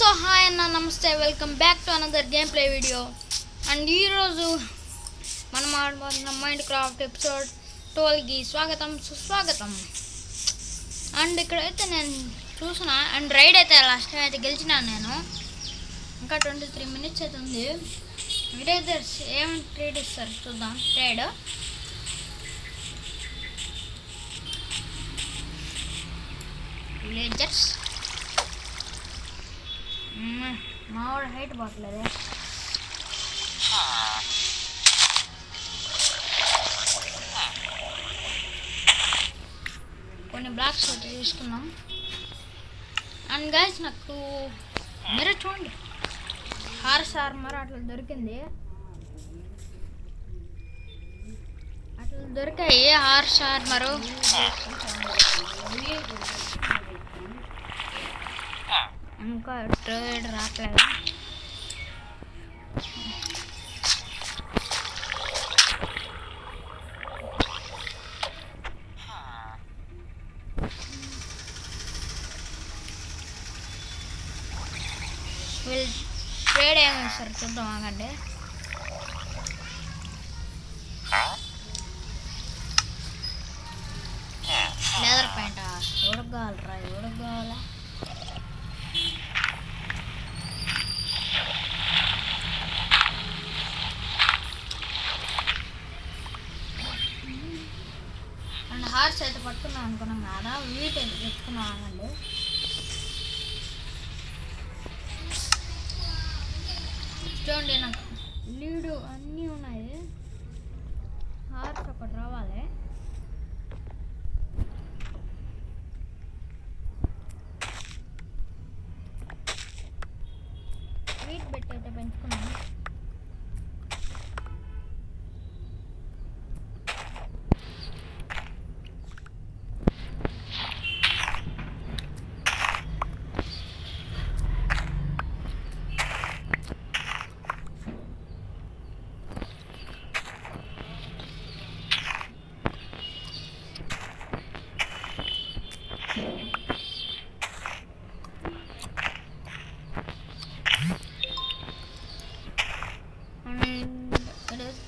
So hi అన్న, నమస్తే, welcome back to another game play video. And ఈరోజు మనం ఆడబోతున్న మైండ్ క్రాఫ్ట్ ఎపిసోడ్ 12కి స్వాగతం సుస్వాగతం. అండ్ ఇక్కడైతే నేను చూసిన అండ్ రైడ్ అయితే లాస్ట్ టైం అయితే గెలిచినాను నేను. ఇంకా 23 minutes అయితే ఉంది. విలేజర్స్ ఏం ట్రేడ్ ఇస్తారు చూద్దాం. ట్రేడ్ విలేజర్స్ మా వాడు హైట్ పోవట్లేదే. కొన్ని బ్లాక్స్ అయితే తీసుకున్నాం. అండ్ గైస్ నాకు మీరు చూడండి హార్స్ ఆర్మర్ అట్లా దొరికింది. అట్లా దొరికాయి హార్స్ ఆర్మరు. ఇంకా ట్రేడ్ రావట్లేదు. వీళ్ళు ట్రేడ్ ఏమి ఇస్తారు చూద్దాం ఆగండి. లెదర్ ప్యాంటా ఎవరికి కావాలరా? ఎవరికి కావాలా? అండ్ హార్స్ అయితే పట్టుకున్నాం అనుకున్నాం కదా, వీట్ అయితే పెట్టుకున్నాం ఆగండి. చూడండి నాకు లీడు అన్నీ ఉన్నాయి. హార్స్ ఒకటి రావాలి. వీట్ పెట్టి అయితే పెంచుకున్నాను.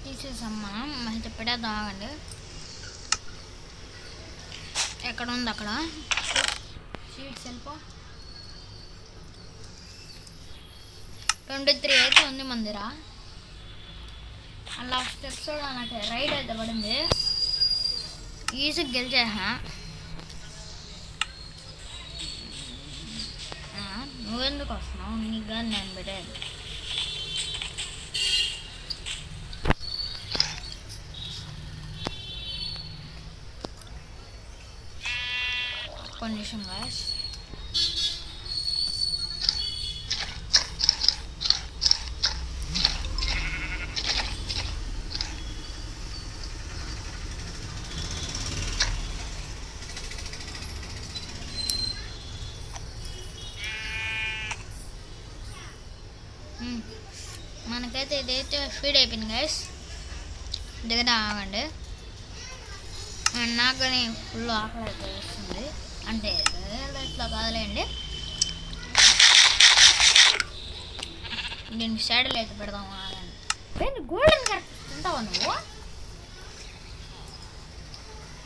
తీసేసాం మనం అయితే పెడేద్దాం ఆగండి. ఎక్కడ ఉంది అక్కడ సీట్స్ వెళ్ళిపో. 23 అయితే ఉంది మందిరా. లాస్ట్ ఎపిసోడ్ నాకు రైడ్ అయితే పడింది. ఈజీగా గెలిచేసా. నువ్వెందుకు వస్తున్నావు? నీకు కానీ నేను పెట్టేది. condition guys. మనకైతే ఇదైతే ఫీడ్ అయిపోయింది గైస్. దగ్గర ఆగండి. నాకు కానీ ఫుల్ ఆకలి అయితే వస్తుంది. అంటే ఇట్లా కాదులేండి. దీనికి సైడ్లో అయితే పెడదాం ఆగండి. గోల్డెన్ క్యారెక్టర్ తింటావా నువ్వు?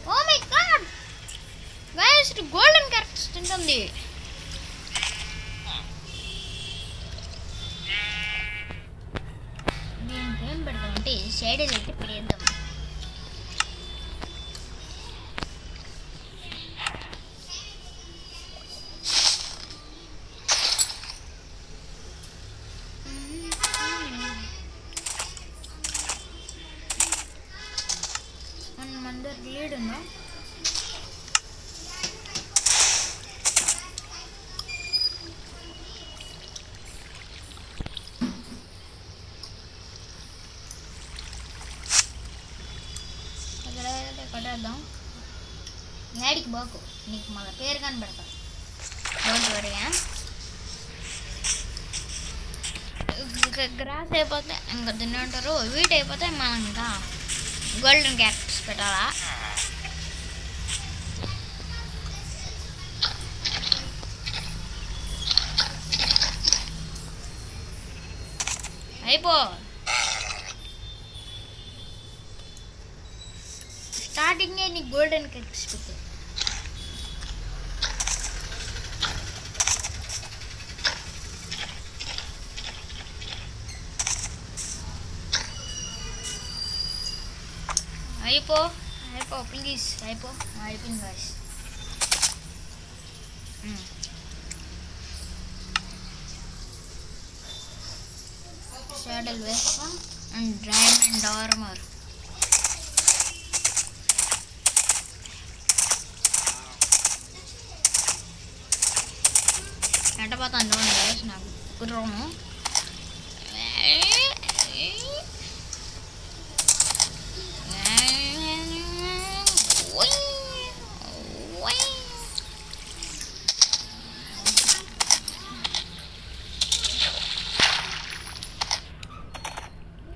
Oh my god guys, golden characters తింటుంది. దీనికి ఏం పెడతాం అంటే సైడ్లో అయితే పెడేద్దాం. లీడ్ ఉందా? కొట్టేద్దాం. నేడికి బాకు, నీకు మళ్ళీ పేరు కానీ పెడతా. Don't worry. గ్రాస్ అయిపోతే ఇంకా తిని ఉంటారు. వీట్ అయిపోతే మనం ఇంకా గోల్డెన్ క్యారెక్టర్స్ పెట్టాలా. అయిపో. స్టార్టింగే నీ గోల్డెన్ ఎక్స్పెక్ట్. అయిపో ప్లీజ్ అయిపోయింది గాయ్స్. షాడల్ వేసుకో అండ్ డైమండ్ ఆర్మర్. ఎంటపోతాను చూడండి గాయ్స్ నాకు గుర్రము.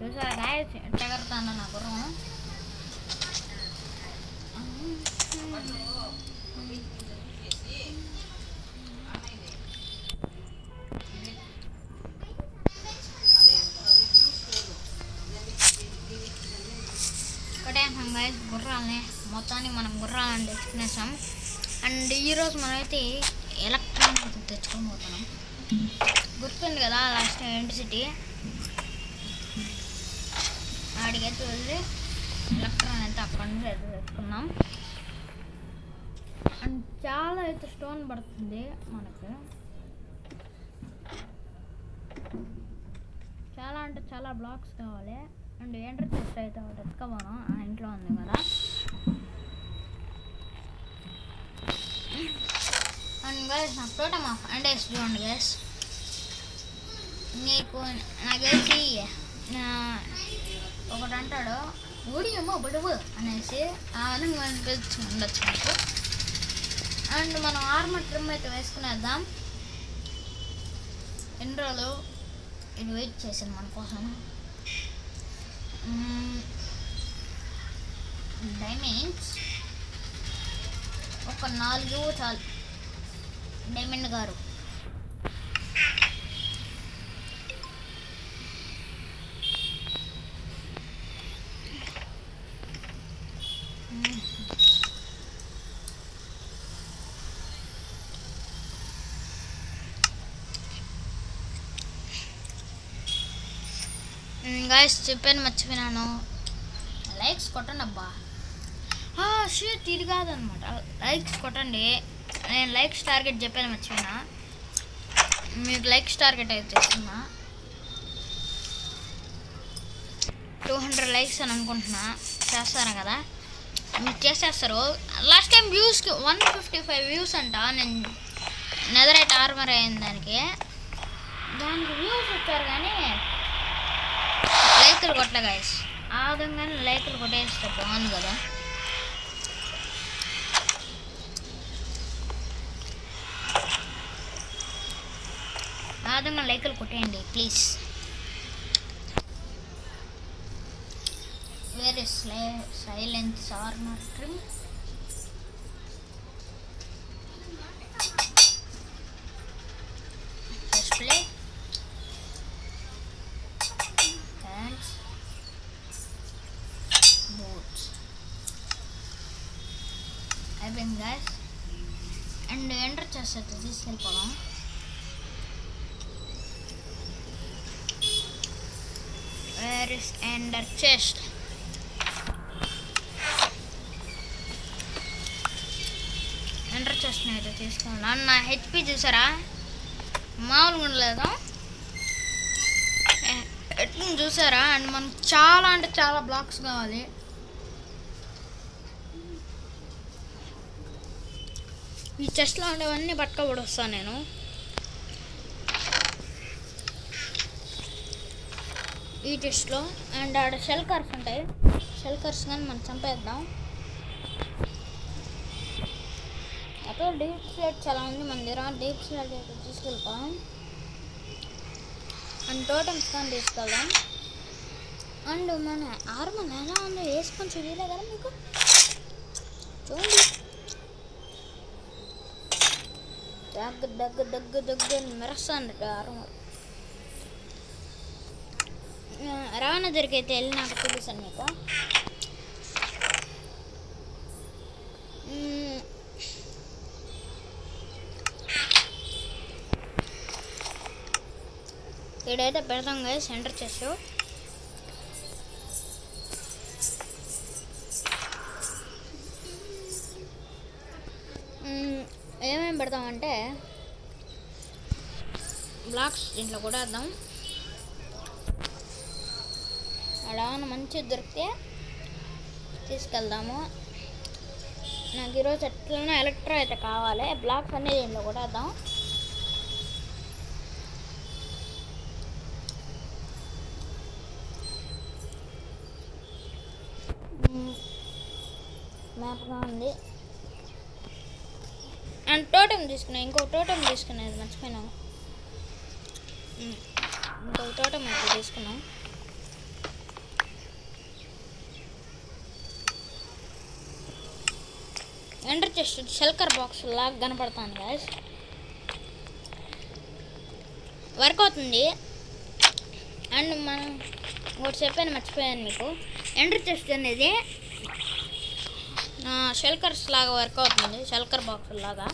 చూసారా గాయ్స్ ఎట్లా ఎగరుతాను నా గుర్రం. ఒకటే గాయ్స్ గుర్రాలని మొత్తాన్ని మనం గుర్రాలని తెచ్చుకునేసాం. అండ్ ఈరోజు మనమైతే ఎలక్ట్రానిక్ తెచ్చుకొని పోతున్నాం. గుర్తుంది కదా లాస్ట్ ఎండ్ సిటీ ఆడికైతే వెళ్ళి ఎలక్ట్రాన్ అయితే అక్కడి నుంచి అయితే తెచ్చుకున్నాం. అండ్ చాలా అయితే స్టోన్ పడుతుంది మనకు. చాలా అంటే చాలా బ్లాక్స్ కావాలి. అండ్ ఎంటర్ చెస్ట్ అయితే ఒకటి ఎత్తుకోపోను, ఆ ఇంట్లో ఉంది కదా. అండ్ గైస్ నాకు టోటమ్ ఆఫ్ అండ్ వేసి చూడండి గైస్. నీకు నాకు తెలిసి ఒకటి అంటాడు ఊడియమ్మో బడువు అనేసి ఆ విధంగా అనిపించి ఉండొచ్చు నాకు. అండ్ మనం ఆర్మర్ ట్రిమ్ అయితే వేసుకునేద్దాం. ఎన్ని రోజులు ఇది వెయిట్ చేశాను మన కోసం. డైమండ్స్ ఒక 4 చాలు. డైమండ్ గారు గాయస్ చెప్పాను మర్చిపోయినాను, లైక్స్ కొట్టండి అబ్బా. షూట్ ఇది కాదనమాట, లైక్స్ కొట్టండి. నేను లైక్స్ టార్గెట్ చెప్పాను మర్చిపోయినా. మీకు లైక్స్ టార్గెట్ అయితే చేస్తున్నా 200 లైక్స్ అని అనుకుంటున్నా. చేస్తారా కదా, మీరు చేసేస్తారు. లాస్ట్ టైం వ్యూస్కి 155 వ్యూస్ అంట. నేను నెదరైట్ ఆర్మర్ అయింది దానికి వ్యూస్ వచ్చారు కానీ లైకులు కొట్టలే గాయస్. ఆ విధంగానే లైకులు కొట్టేస్తే బాగుంది కదా. ఆ విధంగా లైకులు కొట్టేయండి please. Where is silence armor trim. Display hands boots అయిపోయింది గాయస్. అండ్ ఎంటర్ చేస్తే తీసుకెళ్ళిపోదాం. Where is ender chest. Enter చెస్ట్ని అయితే తీసుకున్నాను. నా హెచ్పి చూసారా మామూలుగా ఉండలేదు, ఎట్లా చూసారా. అండ్ మనకు చాలా అంటే చాలా బ్లాక్స్ కావాలి. ఈ చెస్ట్లో ఉండేవన్నీ పట్టుకోబడి వస్తాను నేను. ఈ చెస్ట్లో అండ్ ఆడ షెల్ కార్స్ ఉంటాయి. షెల్ కార్స్ కానీ మనం చంపేద్దాం. అప్పుడు డీప్ స్లేట్ చాలా ఉంది మన దగ్గర. డీప్ స్లేట్ అయితే తీసుకెళ్ళిపోదాం. అండ్ టోటమ్స్ కానీ తీసుకెళ్దాం. అండ్ మన ఆర్మర్ ఎలా ఉందో వేసుకొని చూడలే కదా మీకు, చూడండి. దగ్గర దగ్గర దగ్గర దగ్గర మెరుస్తుంది ఆర్మర్. రవాణా దగ్గరికి వెళ్ళి నాకు చూపిస్తాను మీకు. ఇక్కడైతే పెడతాం కదా సెంటర్ చెస్ట్. ఏమేమి పెడతామంటే బ్లాక్స్ దీంట్లో కూడా వేద్దాం. అలా మంచిగా దొరికితే తీసుకెళ్దాము. నాకు ఈరోజు ఎట్లన్నా ఎలక్ట్రా అయితే కావాలి. బ్లాక్స్ అన్నీ దీంట్లో కూడా వేద్దాం. మ్యాప్గా ఉంది. అండ్ టోటం తీసుకున్నాను. ఇంకో టోటం తీసుకునేది మర్చిపోయినాను. ఇంకో టోటం అయితే తీసుకున్నాం. ఎంటర్ చెస్ట్ షెల్కర్ బాక్స్ లాగా కనపడుతుంది గాయస్. వర్క్ అవుతుంది. అండ్ మనం ఒకటి చెప్పాను మర్చిపోయాను మీకు. ఎంటర్ చెస్ట్ అనేది షెల్కర్స్ లాగా వర్క్ అవుతుంది. షెల్కర్ బాక్స్ లాగా.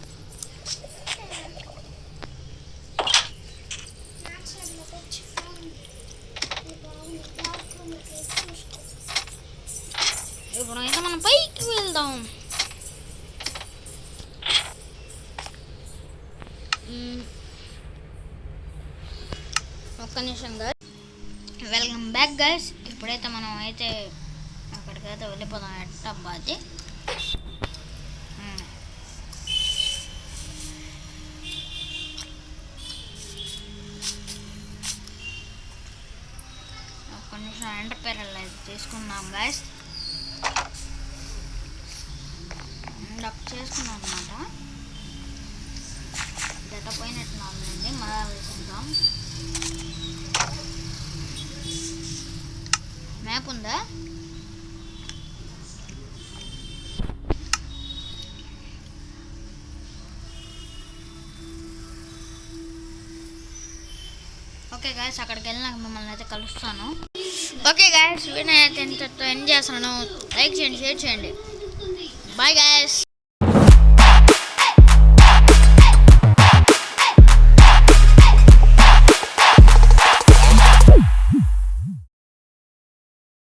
ఇప్పుడు అయితే మనం పైకి వెళ్దాం. ఒక్క నిమిషం గైస్. Welcome back guys. ఇప్పుడైతే మనం అయితే అక్కడికైతే వెళ్ళిపోదాం. ఎట్టబ్బాది ఒక్క నిమిషం ఎంటర్‌పెరల్ అయితే తీసుకున్నాం గైస్. చేసుకున్నాం అనమాట. డేటా పోయినట్టు నాలుగు మళ్ళా వేసుకుందాం. మ్యాప్ ఉందా? ఓకే గాయస్, అక్కడికి వెళ్ళినాక మిమ్మల్ని అయితే కలుస్తాను. ఓకే గాయస్, వీడియో అయితే ఎంజాయ్ చేస్తున్నాను. లైక్ చేయండి, షేర్ చేయండి. Bye guys.